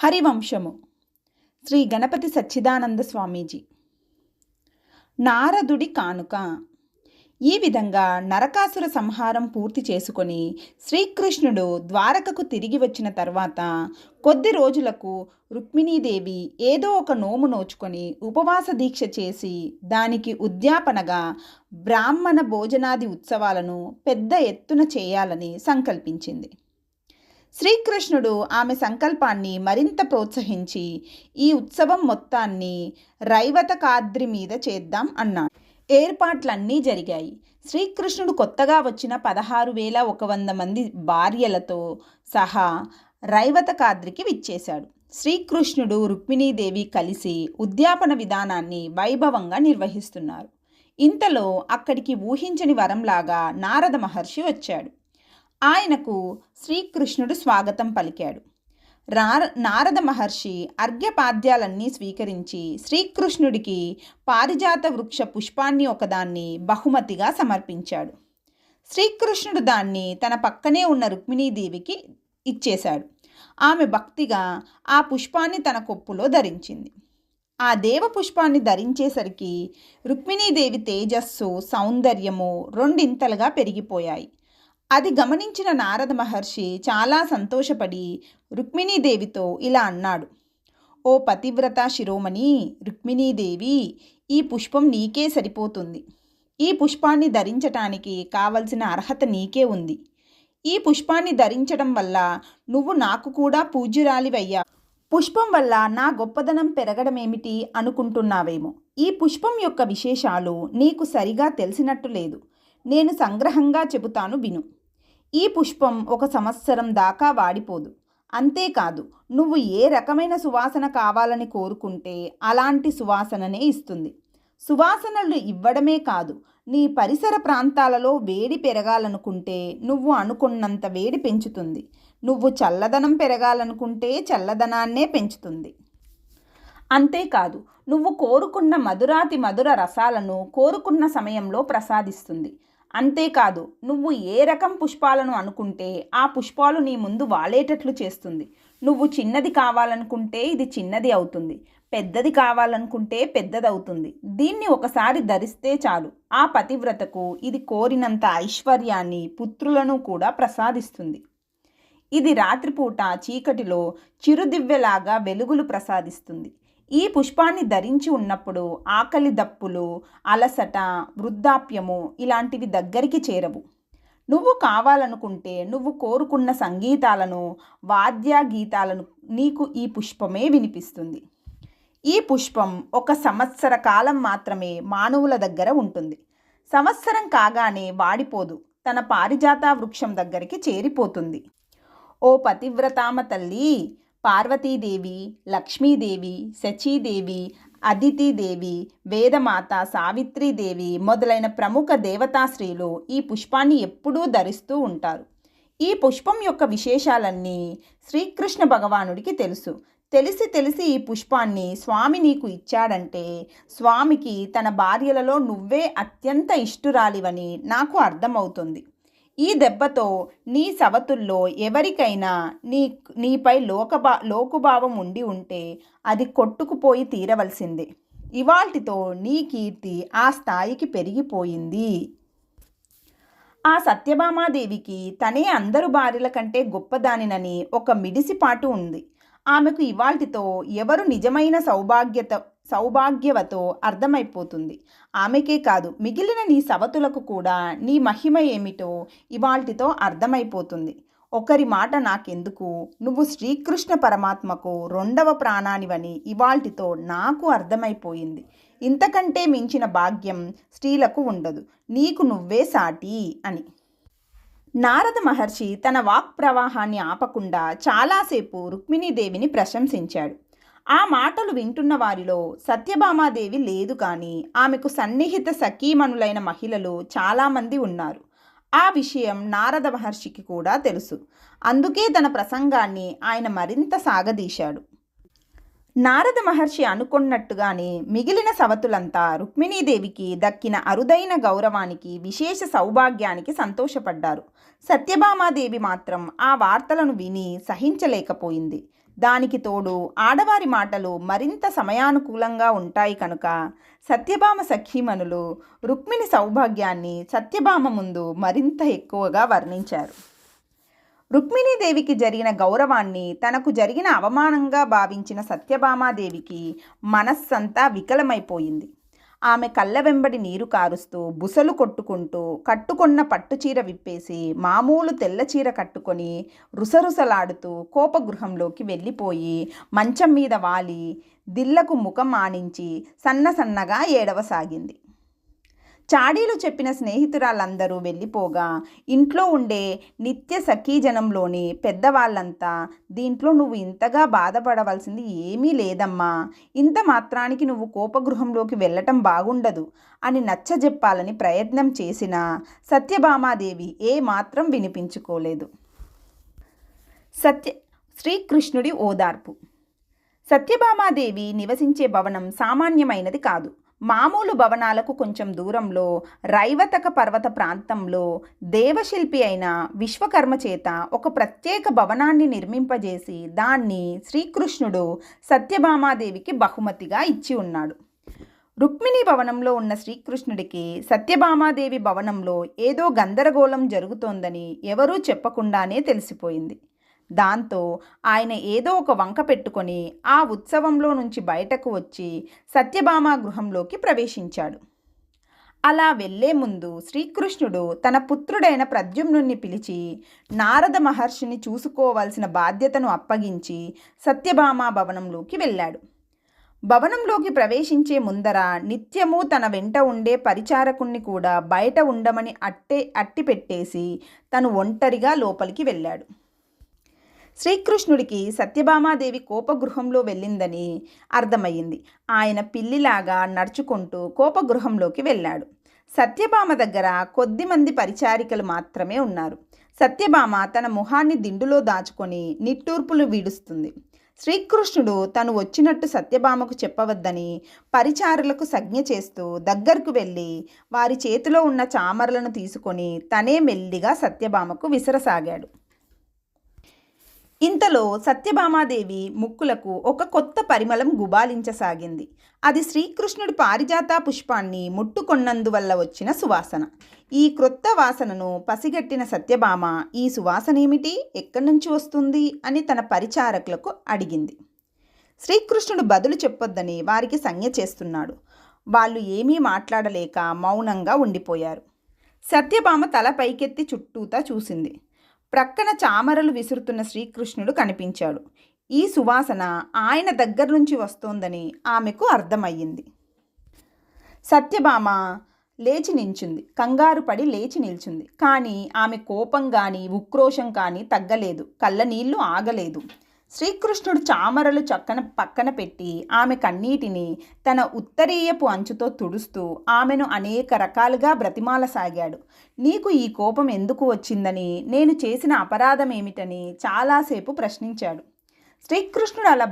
హరివంశము శ్రీ గణపతి సచ్చిదానంద స్వామీజీ. నారదుడి కానుక. ఈ విధంగా నరకాసుర సంహారం పూర్తి చేసుకొని శ్రీకృష్ణుడు ద్వారకకు తిరిగి వచ్చిన తర్వాత కొద్ది రోజులకు రుక్మిణీదేవి ఏదో ఒక నోము నోచుకొని ఉపవాస దీక్ష చేసి దానికి ఉద్యాపనగా బ్రాహ్మణ భోజనాది ఉత్సవాలను పెద్ద ఎత్తున చేయాలని సంకల్పించింది. శ్రీకృష్ణుడు ఆమె సంకల్పాన్ని మరింత ప్రోత్సహించి ఈ ఉత్సవం మొత్తాన్ని రైవతకాద్రి మీద చేద్దాం అన్నాడు. ఏర్పాట్లన్నీ జరిగాయి. శ్రీకృష్ణుడు కొత్తగా వచ్చిన 16,100 మంది భార్యలతో సహా రైవతకాద్రికి విచ్చేశాడు. శ్రీకృష్ణుడు రుక్మిణీదేవి కలిసి ఉద్యాపన విధానాన్ని వైభవంగా నిర్వహిస్తున్నారు. ఇంతలో అక్కడికి ఊహించని వరంలాగా నారద మహర్షి వచ్చాడు. ఆయనకు శ్రీకృష్ణుడు స్వాగతం పలికాడు. నారద మహర్షి అర్ఘ్యపాద్యాలన్నీ స్వీకరించి శ్రీకృష్ణుడికి పారిజాత వృక్ష పుష్పాన్ని ఒకదాన్ని బహుమతిగా సమర్పించాడు. శ్రీకృష్ణుడు దాన్ని తన పక్కనే ఉన్న రుక్మిణీదేవికి ఇచ్చేశాడు. ఆమె భక్తిగా ఆ పుష్పాన్ని తన కొప్పులో ధరించింది. ఆ దేవ పుష్పాన్ని ధరించేసరికి రుక్మిణీదేవి తేజస్సు, సౌందర్యము రెండింతలుగా పెరిగిపోయాయి. అది గమనించిన నారద మహర్షి చాలా సంతోషపడి రుక్మిణీదేవితో ఇలా అన్నాడు: ఓ పతివ్రత శిరోమణి రుక్మిణీదేవి, ఈ పుష్పం నీకే సరిపోతుంది. ఈ పుష్పాన్ని ధరించటానికి కావలసిన అర్హత నీకే ఉంది. ఈ పుష్పాన్ని ధరించడం వల్ల నువ్వు నాకు కూడా పూజ్యురాలివయ్యా. పుష్పం వల్ల నా గొప్పదనం పెరగడమేమిటి అనుకుంటున్నావేమో. ఈ పుష్పం యొక్క విశేషాలు నీకు సరిగా తెలిసినట్టు లేదు. నేను సంగ్రహంగా చెబుతాను విను. ఈ పుష్పం 1 సంవత్సరం దాకా వాడిపోదు. అంతేకాదు, నువ్వు ఏ రకమైన సువాసన కావాలని కోరుకుంటే అలాంటి సువాసననే ఇస్తుంది. సువాసనలు ఇవ్వడమే కాదు, నీ పరిసర ప్రాంతాలలో వేడి పెరగాలనుకుంటే నువ్వు అనుకున్నంత వేడి పెంచుతుంది. నువ్వు చల్లదనం పెరగాలనుకుంటే చల్లదనాన్నే పెంచుతుంది. అంతేకాదు, నువ్వు కోరుకున్న మధురాతి మధుర రసాలను కోరుకున్న సమయంలో ప్రసాదిస్తుంది. అంతేకాదు, నువ్వు ఏ రకం పుష్పాలను అనుకుంటే ఆ పుష్పాలు నీ ముందు వాలేటట్లు చేస్తుంది. నువ్వు చిన్నది కావాలనుకుంటే ఇది చిన్నది అవుతుంది, పెద్దది కావాలనుకుంటే పెద్దదవుతుంది. దీన్ని ఒకసారి ధరిస్తే చాలు, ఆ పతివ్రతకు ఇది కోరినంత ఐశ్వర్యాన్ని, పుత్రులను కూడా ప్రసాదిస్తుంది. ఇది రాత్రిపూట చీకటిలో చిరుదివ్వెలాగా వెలుగులు ప్రసాదిస్తుంది. ఈ పుష్పాన్ని ధరించి ఉన్నప్పుడు ఆకలి దప్పులు, అలసట, వృద్ధాప్యము ఇలాంటివి దగ్గరికి చేరవు. నువ్వు కావాలనుకుంటే నువ్వు కోరుకున్న సంగీతాలను, వాద్యగీతాలను నీకు ఈ పుష్పమే వినిపిస్తుంది. ఈ పుష్పం 1 సంవత్సర కాలం మాత్రమే మానవుల దగ్గర ఉంటుంది. సంవత్సరం కాగానే వాడిపోదు, తన పారిజాత వృక్షం దగ్గరికి చేరిపోతుంది. ఓ పతివ్రతామ తల్లి, పార్వతీదేవి, లక్ష్మీదేవి, శచీదేవి, అదితిదేవి, వేదమాత సావిత్రీదేవి మొదలైన ప్రముఖ దేవతాశ్రీలు ఈ పుష్పాన్ని ఎప్పుడూ ధరిస్తూ ఉంటారు. ఈ పుష్పం యొక్క విశేషాలన్నీ శ్రీకృష్ణ భగవానుడికి తెలుసు. తెలిసి ఈ పుష్పాన్ని స్వామి నీకు ఇచ్చాడంటే స్వామికి తన భార్యలలో నువ్వే అత్యంత ఇష్టురాలివని నాకు అర్థమవుతుంది. ఈ దెబ్బతో నీ సవతుల్లో ఎవరికైనా నీపై లోకుభావం ఉండి ఉంటే అది కొట్టుకుపోయి తీరవలసిందే. ఇవాల్టితో నీ కీర్తి ఆ స్థాయికి పెరిగిపోయింది. ఆ సత్యభామాదేవికి తనే అందరు భార్యల కంటే గొప్పదానినని ఒక మిడిసిపాటు ఉంది. ఆమెకు ఇవాల్టితో ఎవరు నిజమైన సౌభాగ్యవతో అర్థమైపోతుంది. ఆమెకే కాదు, మిగిలిన నీ సవతులకు కూడా నీ మహిమ ఏమిటో ఇవాల్టితో అర్థమైపోతుంది. ఒకరి మాట నాకెందుకు, నువ్వు శ్రీకృష్ణ పరమాత్మకు 2వ ప్రాణానివని ఇవాల్టితో నాకు అర్థమైపోయింది. ఇంతకంటే మించిన భాగ్యం స్త్రీలకు ఉండదు. నీకు నువ్వే సాటి అని. నారద మహర్షి తన వాక్ ప్రవాహాన్ని ఆపకుండా చాలాసేపు రుక్మిణీదేవిని ప్రశంసించాడు. ఆ మాటలు వింటున్న వారిలో సత్యభామాదేవి లేదు, కానీ ఆమెకు సన్నిహిత సఖీమణులైన మహిళలు చాలామంది ఉన్నారు. ఆ విషయం నారద మహర్షికి కూడా తెలుసు. అందుకే తన ప్రసంగాన్ని ఆయన మరింత సాగదీశాడు. నారద మహర్షి అనుకున్నట్టుగానే మిగిలిన సవతులంతా రుక్మిణీదేవికి దక్కిన అరుదైన గౌరవానికి, విశేష సౌభాగ్యానికి సంతోషపడ్డారు. సత్యభామాదేవి మాత్రం ఆ వార్తలను విని సహించలేకపోయింది. దానికి తోడు ఆడవారి మాటలు మరింత సమయానుకూలంగా ఉంటాయి కనుక సత్యభామ సఖీమణులు రుక్మిణి సౌభాగ్యాన్ని సత్యభామ ముందు మరింత ఎక్కువగా వర్ణించారు. రుక్మిణీదేవికి జరిగిన గౌరవాన్ని తనకు జరిగిన అవమానంగా భావించిన సత్యభామాదేవికి మనస్సంతా వికలమైపోయింది. ఆమె కళ్ళ వెంబడి నీరు కారుస్తూ బుసలు కొట్టుకుంటూ కట్టుకొన్న పట్టుచీర విప్పేసి మామూలు తెల్లచీర కట్టుకొని రుసరుసలాడుతూ కోపగృహంలోకి వెళ్ళిపోయి మంచం మీద వాలి దిల్లకు ముఖం ఆనించి సన్నసన్నగా ఏడవసాగింది. చాడీలు చెప్పిన స్నేహితురాళ్ళందరూ వెళ్ళిపోగా ఇంట్లో ఉండే నిత్య సఖీజనంలోని పెద్దవాళ్ళంతా, దీంట్లో నువ్వు ఇంతగా బాధపడవలసింది ఏమీ లేదమ్మా, ఇంత మాత్రానికి నువ్వు కోపగృహంలోకి వెళ్ళటం బాగుండదు అని నచ్చజెప్పాలని ప్రయత్నం చేసినా సత్యభామాదేవి ఏమాత్రం వినిపించుకోలేదు. శ్రీకృష్ణుడి ఓదార్పు. సత్యభామాదేవి నివసించే భవనం సామాన్యమైనది కాదు. మామూలు భవనాలకు కొంచెం దూరంలో రైవతక పర్వత ప్రాంతంలో దేవశిల్పి అయిన విశ్వకర్మ చేత ఒక ప్రత్యేక భవనాన్ని నిర్మింపజేసి దాన్ని శ్రీకృష్ణుడు సత్యభామాదేవికి బహుమతిగా ఇచ్చి ఉన్నాడు. రుక్మిణి భవనంలో ఉన్న శ్రీకృష్ణుడికి సత్యభామాదేవి భవనంలో ఏదో గందరగోళం జరుగుతోందని ఎవరూ చెప్పకుండానే తెలిసిపోయింది. దాంతో ఆయన ఏదో ఒక వంక పెట్టుకొని ఆ ఉత్సవంలో నుంచి బయటకు వచ్చి సత్యభామ గృహంలోకి ప్రవేశించాడు. అలా వెళ్లే ముందు శ్రీకృష్ణుడు తన పుత్రుడైన ప్రద్యుమ్నుని పిలిచి నారద మహర్షిని చూసుకోవాల్సిన బాధ్యతను అప్పగించి సత్యభామ భవనంలోకి వెళ్ళాడు. భవనంలోకి ప్రవేశించే ముందర నిత్యము తన వెంట ఉండే పరిచారకుణ్ణి కూడా బయట ఉండమని అట్టి పెట్టేసి తను ఒంటరిగా లోపలికి వెళ్ళాడు. శ్రీకృష్ణుడికి సత్యభామాదేవి కోపగృహంలో వెళ్ళిందని అర్థమయ్యింది. ఆయన పిల్లిలాగా నడుచుకుంటూ కోపగృహంలోకి వెళ్ళాడు. సత్యభామ దగ్గర కొద్దిమంది పరిచారికలు మాత్రమే ఉన్నారు. సత్యభామ తన మొహాన్ని దిండులో దాచుకొని నిట్టూర్పులు వీడుస్తుంది. శ్రీకృష్ణుడు తను వచ్చినట్టు సత్యభామకు చెప్పవద్దని పరిచారులకు సంజ్ఞ చేస్తూ దగ్గరకు వెళ్ళి వారి చేతిలో ఉన్న చామరలను తీసుకొని తనే మెల్లిగా సత్యభామకు విసరసాగాడు. ఇంతలో సత్యభామాదేవి ముక్కులకు ఒక కొత్త పరిమళం గుబాలించసాగింది. అది శ్రీకృష్ణుడి పారిజాత పుష్పాన్ని ముట్టుకొన్నందువల్ల వచ్చిన సువాసన. ఈ క్రొత్త వాసనను పసిగట్టిన సత్యభామ ఈ సువాసనేమిటి, ఎక్కడి నుంచి వస్తుంది అని తన పరిచారకులకు అడిగింది. శ్రీకృష్ణుడు బదులు చెప్పొద్దని వారికి సంజ్ఞ చేస్తున్నాడు. వాళ్ళు ఏమీ మాట్లాడలేక మౌనంగా ఉండిపోయారు. సత్యభామ తల పైకెత్తి చుట్టూతా చూసింది. ప్రక్కన చామరలు విసురుతున్న శ్రీకృష్ణుడు కనిపించాడు. ఈ సువాసన ఆయన దగ్గర నుంచి వస్తోందని ఆమెకు అర్థమయ్యింది. సత్యభామ లేచి నిల్చుంది. కంగారు పడి లేచి నిల్చుంది. కానీ ఆమె కోపం కానీ ఉక్రోషం కానీ తగ్గలేదు. కళ్ళ నీళ్లు ఆగలేదు. శ్రీకృష్ణుడు చామరలు పక్కన పెట్టి ఆమె కన్నీటిని తన ఉత్తరీయపు అంచుతో తుడుస్తూ ఆమెను అనేక రకాలుగా బ్రతిమాలసాగాడు. నీకు ఈ కోపం ఎందుకు వచ్చిందని, నేను చేసిన అపరాధం ఏమిటని చాలాసేపు ప్రశ్నించాడు. శ్రీకృష్ణుడు అలా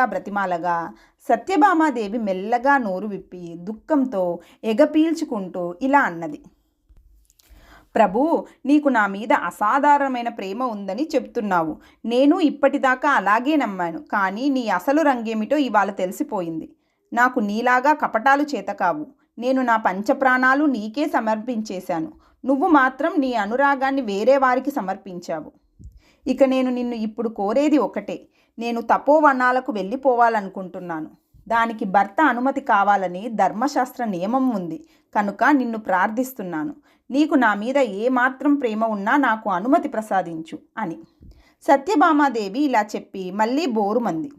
బ్రతిమాలగా సత్యభామాదేవి మెల్లగా నోరు విప్పి దుఃఖంతో ఎగపీల్చుకుంటూ ఇలా అన్నది. ప్రభు, నీకు నా మీద అసాధారణమైన ప్రేమ ఉందని చెప్తున్నావు. నేను ఇప్పటిదాకా అలాగే నమ్మాను. కానీ నీ అసలు రంగేమిటో ఇవాళ తెలిసిపోయింది. నాకు నీలాగా కపటాలు చేతకావు. నేను నా పంచప్రాణాలు నీకే సమర్పించేశాను. నువ్వు మాత్రం నీ అనురాగాన్ని వేరే వారికి సమర్పించావు. ఇక నేను నిన్ను ఇప్పుడు కోరేది ఒకటే. నేను తపోవనాలకు వెళ్ళిపోవాలనుకుంటున్నాను. దానికి భర్త అనుమతి కావాలని ధర్మశాస్త్ర నియమం ఉంది. కనుక నిన్ను ప్రార్థిస్తున్నాను. నీకు నా మీద ఏమాత్రం ప్రేమ ఉన్నా నాకు అనుమతి ప్రసాదించు అని. సత్యభామాదేవి ఇలా చెప్పి మళ్ళీ బోరుమంది.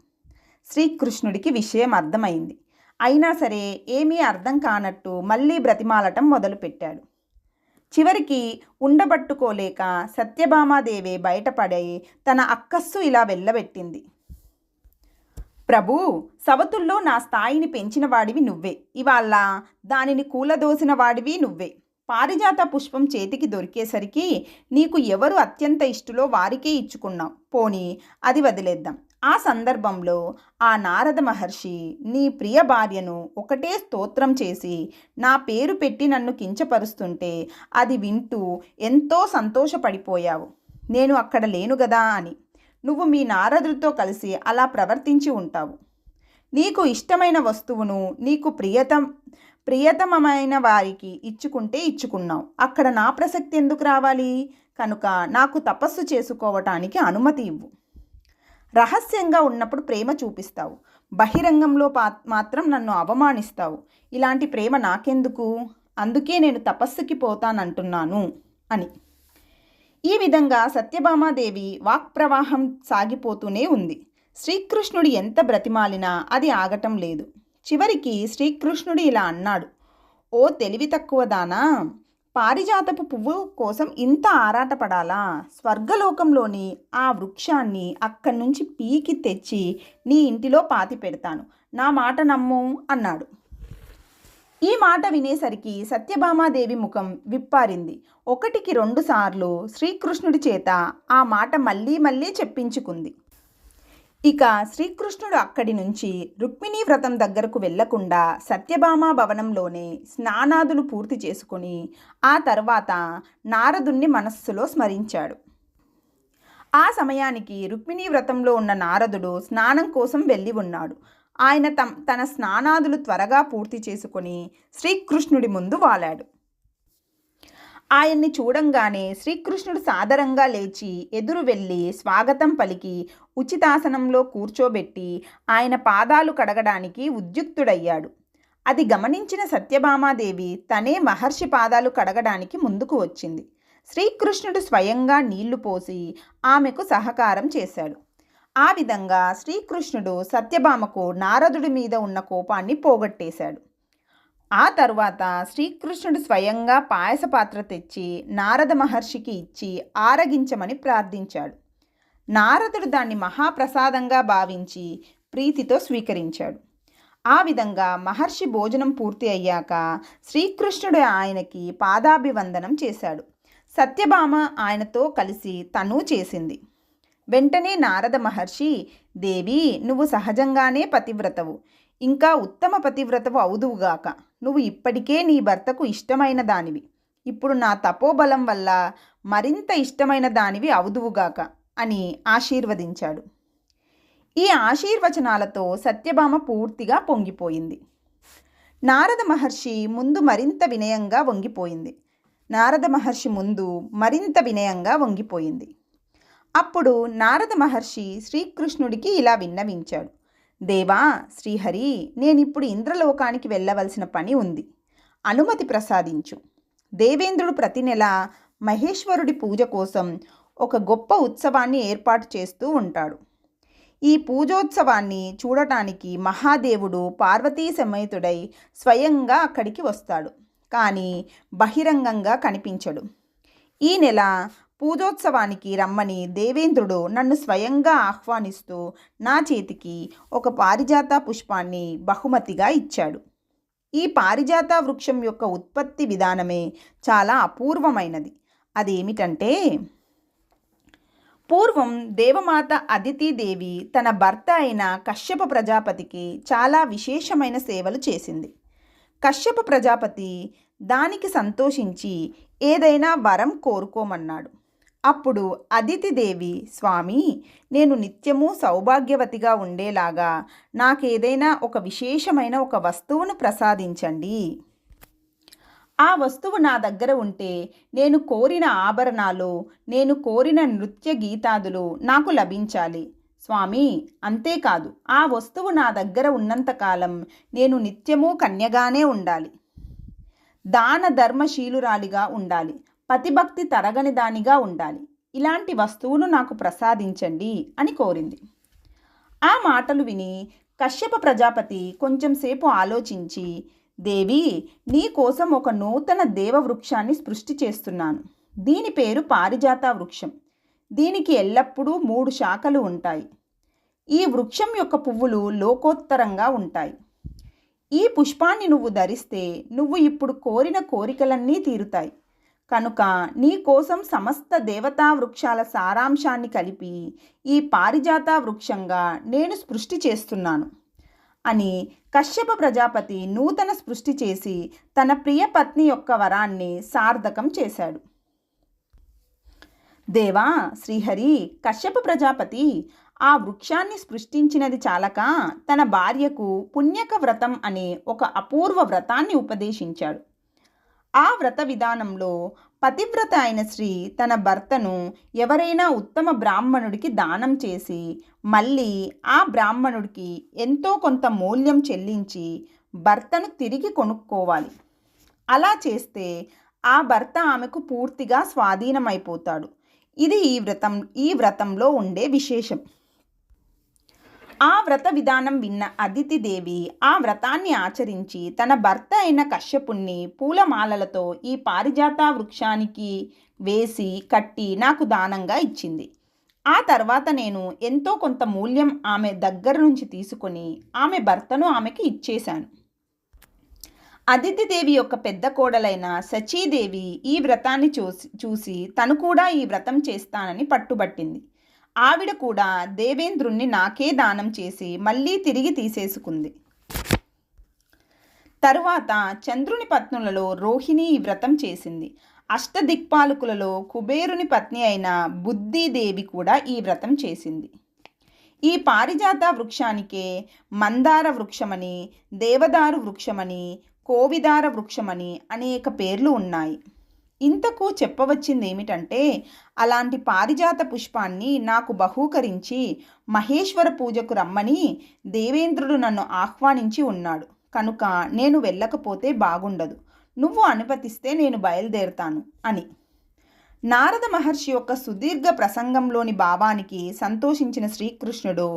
శ్రీకృష్ణుడికి విషయం అర్థమైంది. అయినా సరే ఏమీ అర్థం కానట్టు మళ్ళీ బ్రతిమాలటం మొదలుపెట్టాడు. చివరికి ఉండబట్టుకోలేక సత్యభామాదేవి బయటపడి తన అక్కస్సు ఇలా వెళ్ళబెట్టింది. ప్రభు, సవతుల్లో నా స్థాయిని పెంచిన వాడివి నువ్వే. ఇవాళ దానిని కూలదోసిన వాడివి నువ్వే. పారిజాత పుష్పం చేతికి దొరికేసరికి నీకు ఎవరు అత్యంత ఇష్టలో వారికే ఇచ్చుకున్నావు. పోనీ అది వదిలేద్దాం. ఆ సందర్భంలో ఆ నారద మహర్షి నీ ప్రియ భార్యను ఒకటే స్తోత్రం చేసి నా పేరు పెట్టి నన్ను కించపరుస్తుంటే అది వింటూ ఎంతో సంతోషపడిపోయావు. నేను అక్కడ లేను గదా అని. నువ్వు మీ నారదుడితో కలిసి అలా ప్రవర్తించి ఉంటావు. నీకు ఇష్టమైన వస్తువును నీకు ప్రియతమమైన వారికి ఇచ్చుకుంటే ఇచ్చుకున్నావు. అక్కడ నా ప్రసక్తి ఎందుకు రావాలి? కనుక నాకు తపస్సు చేసుకోవటానికి అనుమతి ఇవ్వు. రహస్యంగా ఉన్నప్పుడు ప్రేమ చూపిస్తావు, బహిరంగంలో మాత్రం నన్ను అవమానిస్తావు. ఇలాంటి ప్రేమ నాకెందుకు? అందుకే నేను తపస్సుకి పోతానంటున్నాను అని. ఈ విధంగా సత్యభామాదేవి వాక్ప్రవాహం సాగిపోతూనే ఉంది. శ్రీకృష్ణుడు ఎంత బ్రతిమాలినా అది ఆగటం లేదు. చివరికి శ్రీకృష్ణుడు ఇలా అన్నాడు, ఓ తెలివి తక్కువదానా, పారిజాతపు పువ్వు కోసం ఇంత ఆరాటపడాలా? స్వర్గలోకంలోని ఆ వృక్షాన్ని అక్కడి నుంచి పీకి తెచ్చి నీ ఇంటిలో పాతి పెడతాను, నా మాట నమ్ము అన్నాడు. ఈ మాట వినేసరికి సత్యభామాదేవి ముఖం విప్పారింది. 1కి 2 సార్లు శ్రీకృష్ణుడి చేత ఆ మాట మళ్ళీ మళ్ళీ చెప్పించుకుంది. ఇక శ్రీకృష్ణుడు అక్కడి నుంచి రుక్మిణీ వ్రతం దగ్గరకు వెళ్లకుండా సత్యభామ భవనంలోనే స్నానాదులు పూర్తి చేసుకుని ఆ తర్వాత నారదుణ్ణి మనస్సులో స్మరించాడు. ఆ సమయానికి రుక్మిణీ వ్రతంలో ఉన్న నారదుడు స్నానం కోసం వెళ్ళి ఉన్నాడు. ఆయన తన స్నానాదులు త్వరగా పూర్తి చేసుకొని శ్రీకృష్ణుడి ముందు వాలాడు. ఆయన్ని చూడంగానే శ్రీకృష్ణుడు సాదరంగా లేచి ఎదురు వెళ్ళి స్వాగతం పలికి ఉచితాసనంలో కూర్చోబెట్టి ఆయన పాదాలు కడగడానికి ఉద్యుక్తుడయ్యాడు. అది గమనించిన సత్యభామాదేవి తనే మహర్షి పాదాలు కడగడానికి ముందుకు వచ్చింది. శ్రీకృష్ణుడు స్వయంగా నీళ్లు పోసి ఆమెకు సహకారం చేశాడు. ఆ విధంగా శ్రీకృష్ణుడు సత్యభామకు నారదుడి మీద ఉన్న కోపాన్ని పోగొట్టేశాడు. ఆ తరువాత శ్రీకృష్ణుడు స్వయంగా పాయస పాత్ర తెచ్చి నారద మహర్షికి ఇచ్చి ఆరగించమని ప్రార్థించాడు. నారదుడు దాన్ని మహాప్రసాదంగా భావించి ప్రీతితో స్వీకరించాడు. ఆ విధంగా మహర్షి భోజనం పూర్తి అయ్యాక శ్రీకృష్ణుడు ఆయనకి పాదాభివందనం చేశాడు. సత్యభామ ఆయనతో కలిసి తను చేసింది. వెంటనే నారద మహర్షి, దేవి, నువ్వు సహజంగానే పతివ్రతవు, ఇంకా ఉత్తమ పతివ్రతవు అవుదువుగాక. నువ్వు ఇప్పటికే నీ భర్తకు ఇష్టమైన దానివి, ఇప్పుడు నా తపోబలం వల్ల మరింత ఇష్టమైన దానివి అవుదువుగాక అని ఆశీర్వదించాడు. ఈ ఆశీర్వచనాలతో సత్యభామ పూర్తిగా పొంగిపోయింది. నారద మహర్షి ముందు మరింత వినయంగా వంగిపోయింది. అప్పుడు నారద మహర్షి శ్రీకృష్ణుడికి ఇలా విన్నవించాడు, దేవా, శ్రీహరి, నేనిప్పుడు ఇంద్రలోకానికి వెళ్ళవలసిన పని ఉంది, అనుమతి ప్రసాదించు. దేవేంద్రుడు ప్రతి నెల మహేశ్వరుడి పూజ కోసం ఒక గొప్ప ఉత్సవాన్ని ఏర్పాటు చేస్తూ ఉంటాడు. ఈ పూజోత్సవాన్ని చూడటానికి మహాదేవుడు పార్వతీ సమేతుడై స్వయంగా అక్కడికి వస్తాడు, కానీ బహిరంగంగా కనిపించడు. ఈ నెల పూజోత్సవానికి రమ్మని దేవేంద్రుడు నన్ను స్వయంగా ఆహ్వానిస్తూ నా చేతికి ఒక పారిజాత పుష్పాన్ని బహుమతిగా ఇచ్చాడు. ఈ పారిజాత వృక్షం యొక్క ఉత్పత్తి విధానమే చాలా అపూర్వమైనది. అదేమిటంటే, పూర్వం దేవమాత అదితిదేవి తన భర్త అయిన కశ్యప ప్రజాపతికి చాలా విశేషమైన సేవలు చేసింది. కశ్యప ప్రజాపతి దానికి సంతోషించి ఏదైనా వరం కోరుకోమన్నాడు. అప్పుడు అదితిదేవి, స్వామి, నేను నిత్యము సౌభాగ్యవతిగా ఉండేలాగా నాకేదైనా ఒక విశేషమైన ఒక వస్తువును ప్రసాదించండి. ఆ వస్తువు నా దగ్గర ఉంటే నేను కోరిన ఆభరణాలు, నేను కోరిన నృత్య గీతాదులు నాకు లభించాలి స్వామి. అంతేకాదు, ఆ వస్తువు నా దగ్గర ఉన్నంతకాలం నేను నిత్యము కన్యగానే ఉండాలి, దాన ధర్మశీలురాలిగా ఉండాలి, పతిభక్తి తరగని దానిగా ఉండాలి. ఇలాంటి వస్తువును నాకు ప్రసాదించండి అని కోరింది. ఆ మాటలు విని కశ్యప ప్రజాపతి కొంచెం సేపు ఆలోచించి, దేవి, నీ కోసం ఒక నూతన దేవవృక్షాన్ని సృష్టి చేస్తున్నాను. దీని పేరు పారిజాత వృక్షం. దీనికి ఎల్లప్పుడూ 3 శాఖలు ఉంటాయి. ఈ వృక్షం యొక్క పువ్వులు లోకోత్తరంగా ఉంటాయి. ఈ పుష్పాన్ని నువ్వు ధరిస్తే నువ్వు ఇప్పుడు కోరిన కోరికలన్నీ తీరుతాయి. కనుక నీ కోసం సమస్త దేవతా వృక్షాల సారాంశాన్ని కలిపి ఈ పారిజాత వృక్షంగా నేను సృష్టి చేస్తున్నాను అని కశ్యప ప్రజాపతి నూతన సృష్టి చేసి తన ప్రియ పత్ని యొక్క వరాన్ని సార్థకం చేశాడు. దేవా శ్రీహరి, కశ్యప ప్రజాపతి ఆ వృక్షాన్ని సృష్టించినది చాలక తన భార్యకు పుణ్యక వ్రతం అనే ఒక అపూర్వ వ్రతాన్ని ఉపదేశించాడు. ఆ వ్రత విధానంలో పతివ్రత అయిన స్త్రీ తన భర్తను ఎవరైనా ఉత్తమ బ్రాహ్మణుడికి దానం చేసి మళ్ళీ ఆ బ్రాహ్మణుడికి ఎంతో కొంత మూల్యం చెల్లించి భర్తను తిరిగి కొనుక్కోవాలి. అలా చేస్తే ఆ భర్త ఆమెకు పూర్తిగా స్వాధీనమైపోతాడు. ఇది ఈ వ్రతంలో ఉండే విశేషం. ఆ వ్రత విధానం విన్న అదితిదేవి ఆ వ్రతాన్ని ఆచరించి తన భర్త అయిన కశ్యపుణ్ణి పూలమాలలతో ఈ పారిజాత వృక్షానికి వేసి కట్టి నాకు దానంగా ఇచ్చింది. ఆ తర్వాత నేను ఎంతో కొంత మూల్యం ఆమె దగ్గర నుంచి తీసుకొని ఆమె భర్తను ఆమెకి ఇచ్చేశాను. అదితిదేవి యొక్క పెద్ద కోడలైన శచీదేవి ఈ వ్రతాన్ని చూసి తను కూడా ఈ వ్రతం చేస్తానని పట్టుబట్టింది. ఆవిడ కూడా దేవేంద్రుణ్ణి నాకే దానం చేసి మళ్ళీ తిరిగి తీసేసుకుంది. తరువాత చంద్రుని పత్నులలో రోహిణి ఈ వ్రతం చేసింది. అష్టదిక్పాలకులలో కుబేరుని పత్ని అయిన బుద్ధిదేవి కూడా ఈ వ్రతం చేసింది. ఈ పారిజాత వృక్షానికే మందార వృక్షమని, దేవదారు వృక్షమని, కోవిదార వృక్షమని అనేక పేర్లు ఉన్నాయి. ఇంతకు చెప్పవచ్చింది ఏమిటంటే, అలాంటి పారిజాత పుష్పాన్ని నాకు బహూకరించి మహేశ్వర పూజకు రమ్మని దేవేంద్రుడు నన్ను ఆహ్వానించి ఉన్నాడు. కనుక నేను వెళ్ళకపోతే బాగుండదు. నువ్వు అనుమతిస్తే నేను బయలుదేరుతాను అని. నారద మహర్షి యొక్క సుదీర్ఘ ప్రసంగంలోని భావానికి సంతోషించిన శ్రీకృష్ణుడు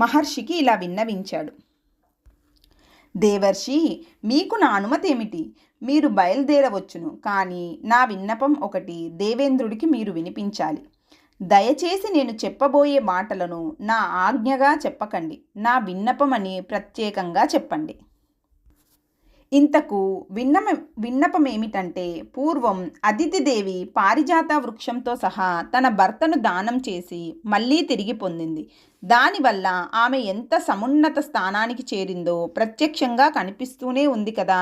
మహర్షికి ఇలా విన్నవించాడు. దేవర్షి, మీకు నా అనుమతి ఏమిటి? మీరు బయలుదేరవచ్చును. కానీ నా విన్నపం ఒకటి దేవేంద్రుడికి మీరు వినిపించాలి. దయచేసి నేను చెప్పబోయే మాటలను నా ఆజ్ఞగా చెప్పకండి, నా విన్నపం అని ప్రత్యేకంగా చెప్పండి. ఇంతకు విన్నపం ఏమిటంటే, పూర్వం అదితిదేవి పారిజాత వృక్షంతో సహా తన భర్తను దానం చేసి మళ్ళీ తిరిగి పొందింది. దానివల్ల ఆమె ఎంత సమున్నత స్థానానికి చేరిందో ప్రత్యక్షంగా కనిపిస్తూనే ఉంది కదా.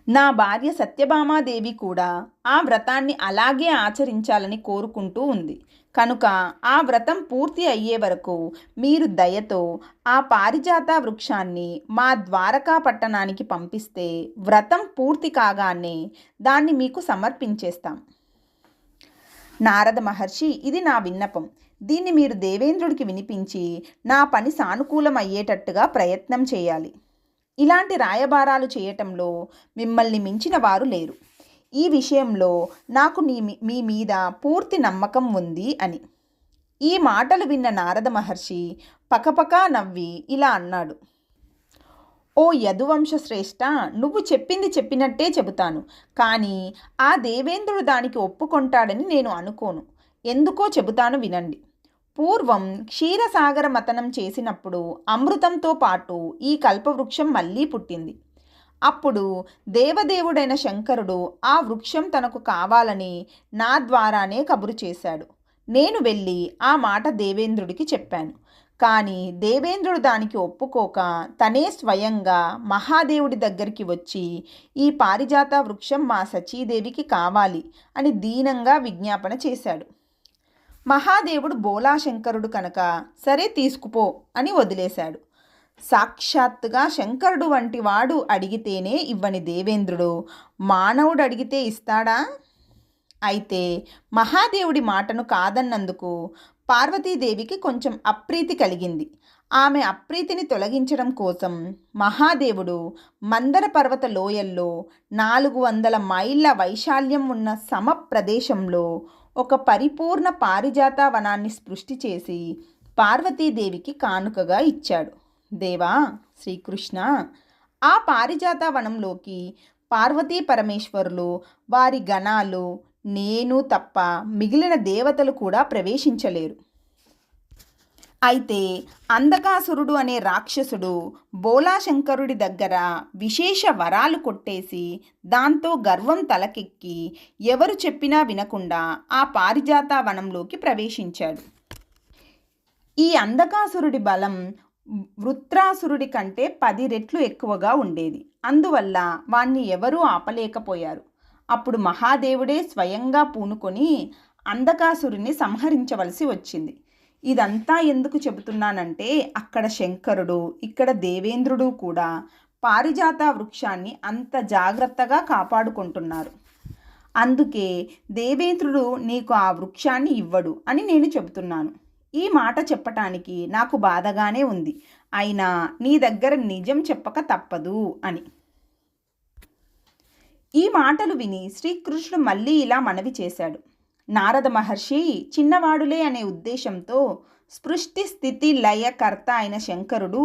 నా భార్య సత్యభామాదేవి కూడా ఆ వ్రతాన్ని అలాగే ఆచరించాలని కోరుకుంటూ ఉంది. కనుక ఆ వ్రతం పూర్తి అయ్యే వరకు మీరు దయతో ఆ పారిజాత వృక్షాన్ని మా ద్వారకా పట్టణానికి పంపిస్తే వ్రతం పూర్తి కాగానే దాన్ని మీకు సమర్పించేస్తాం. నారద మహర్షి, ఇది నా విన్నపం. దీన్ని మీరు దేవేంద్రుడికి వినిపించి నా పని సానుకూలం అయ్యేటట్టుగా ప్రయత్నం చేయాలి. ఇలాంటి రాయబారాలు చేయటంలో మిమ్మల్ని మించిన వారు లేరు. ఈ విషయంలో నాకు మీ మీద పూర్తి నమ్మకం ఉంది అని. ఈ మాటలు విన్న నారద మహర్షి పకపకా నవ్వి ఇలా అన్నాడు. ఓ యదువంశ శ్రేష్ఠ, నువ్వు చెప్పింది చెప్పినట్టే చెబుతాను. కానీ ఆ దేవేంద్రుడు దానికి ఒప్పుకొంటాడని నేను అనుకోను. ఎందుకో చెబుతాను వినండి. పూర్వం క్షీరసాగర మతనం చేసినప్పుడు అమృతంతో పాటు ఈ కల్పవృక్షం మళ్ళీ పుట్టింది. అప్పుడు దేవదేవుడైన శంకరుడు ఆ వృక్షం తనకు కావాలని నా ద్వారానే కబురు చేశాడు. నేను వెళ్ళి ఆ మాట దేవేంద్రుడికి చెప్పాను. కానీ దేవేంద్రుడు దానికి ఒప్పుకోక తనే స్వయంగా మహాదేవుడి దగ్గరికి వచ్చి ఈ పారిజాత వృక్షం మా సచీదేవికి కావాలి అని దీనంగా విజ్ఞాపన చేశాడు. మహాదేవుడు బోలాశంకరుడు కనుక సరే తీసుకుపో అని వదిలేశాడు. సాక్షాత్తుగా శంకరుడు వంటి వాడు అడిగితేనే ఇవ్వని దేవేంద్రుడు మానవుడు అడిగితే ఇస్తాడా? అయితే మహాదేవుడి మాటను కాదన్నందుకు పార్వతీదేవికి కొంచెం అప్రీతి కలిగింది. ఆమె అప్రీతిని తొలగించడం కోసం మహాదేవుడు మందర పర్వత లోయల్లో 400 మైళ్ళ వైశాల్యం ఉన్న సమ ప్రదేశంలో ఒక పరిపూర్ణ పారిజాత వనాన్ని సృష్టి చేసి పార్వతీదేవికి కానుకగా ఇచ్చాడు. దేవా శ్రీకృష్ణ, ఆ పారిజాత వనంలోకి పార్వతీ పరమేశ్వరులు, వారి గణాలు, నేను తప్ప మిగిలిన దేవతలు కూడా ప్రవేశించలేరు. అయితే అంధకాసురుడు అనే రాక్షసుడు బోలాశంకరుడి దగ్గర విశేష వరాలు కొట్టేసి దాంతో గర్వం తలకెక్కి ఎవరు చెప్పినా వినకుండా ఆ పారిజాత వనంలోకి ప్రవేశించాడు. ఈ అంధకాసురుడి బలం వృత్రాసురుడి కంటే 10 రెట్లు ఎక్కువగా ఉండేది. అందువల్ల వాణ్ణి ఎవరూ ఆపలేకపోయారు. అప్పుడు మహాదేవుడే స్వయంగా పూనుకొని అంధకాసురుని సంహరించవలసి వచ్చింది. ఇదంతా ఎందుకు చెబుతున్నానంటే అక్కడ శంకరుడు, ఇక్కడ దేవేంద్రుడు కూడా పారిజాత వృక్షాన్ని అంత జాగ్రత్తగా కాపాడుకుంటున్నారు. అందుకే దేవేంద్రుడు నీకు ఆ వృక్షాన్ని ఇవ్వడు అని నేను చెబుతున్నాను. ఈ మాట చెప్పటానికి నాకు బాధగానే ఉంది, అయినా నీ దగ్గర నిజం చెప్పక తప్పదు అని. ఈ మాటలు విని శ్రీకృష్ణుడు మళ్ళీ ఇలా మనవి చేశాడు. నారద మహర్షి చిన్నవాడులే అనే ఉద్దేశంతో సృష్టి స్థితి లయకర్త అయిన శంకరుడు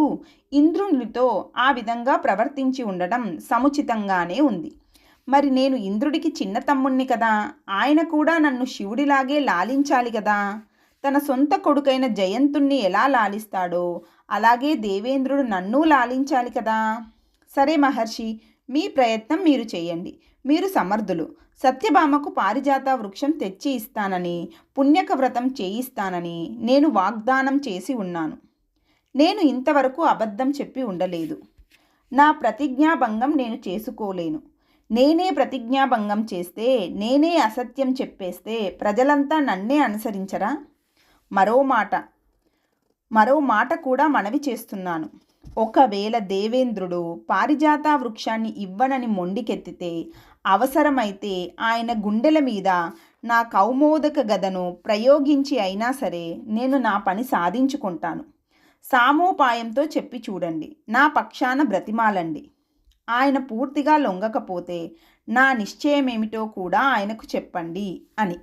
ఇంద్రునితో ఆ విధంగా ప్రవర్తించి ఉండడం సముచితంగానే ఉంది. మరి నేను ఇంద్రుడికి చిన్న తమ్ముణ్ణి కదా, ఆయన కూడా నన్ను శివుడిలాగే లాలించాలి కదా. తన సొంత కొడుకైన జయంతుణ్ణి ఎలా లాలిస్తాడో అలాగే దేవేంద్రుడు నన్ను లాలించాలి కదా. సరే మహర్షి, మీ ప్రయత్నం మీరు చేయండి, మీరు సమర్థులు. సత్యభామకు పారిజాత వృక్షం తెచ్చి ఇస్తానని, పుణ్యక వ్రతం చేయిస్తానని నేను వాగ్దానం చేసి ఉన్నాను. నేను ఇంతవరకు అబద్ధం చెప్పి ఉండలేదు. నా ప్రతిజ్ఞాభంగం నేను చేసుకోలేను. నేనే ప్రతిజ్ఞాభంగం చేస్తే, నేనే అసత్యం చెప్పేస్తే ప్రజలంతా నన్నే అనుసరించరా? మరో మాట కూడా మనవి చేస్తున్నాను. ఒకవేళ దేవేంద్రుడు పారిజాత వృక్షాన్ని ఇవ్వనని మొండికెత్తితే, అవసరమైతే ఆయన గుండెల మీద నా కౌమోదక గదను ప్రయోగించి అయినా సరే నేను నా పని సాధించుకుంటాను. సామోపాయంతో చెప్పి చూడండి, నా పక్షాన బ్రతిమాలండి. ఆయన పూర్తిగా లొంగకపోతే నా నిశ్చయమేమిటో కూడా ఆయనకు చెప్పండి అని.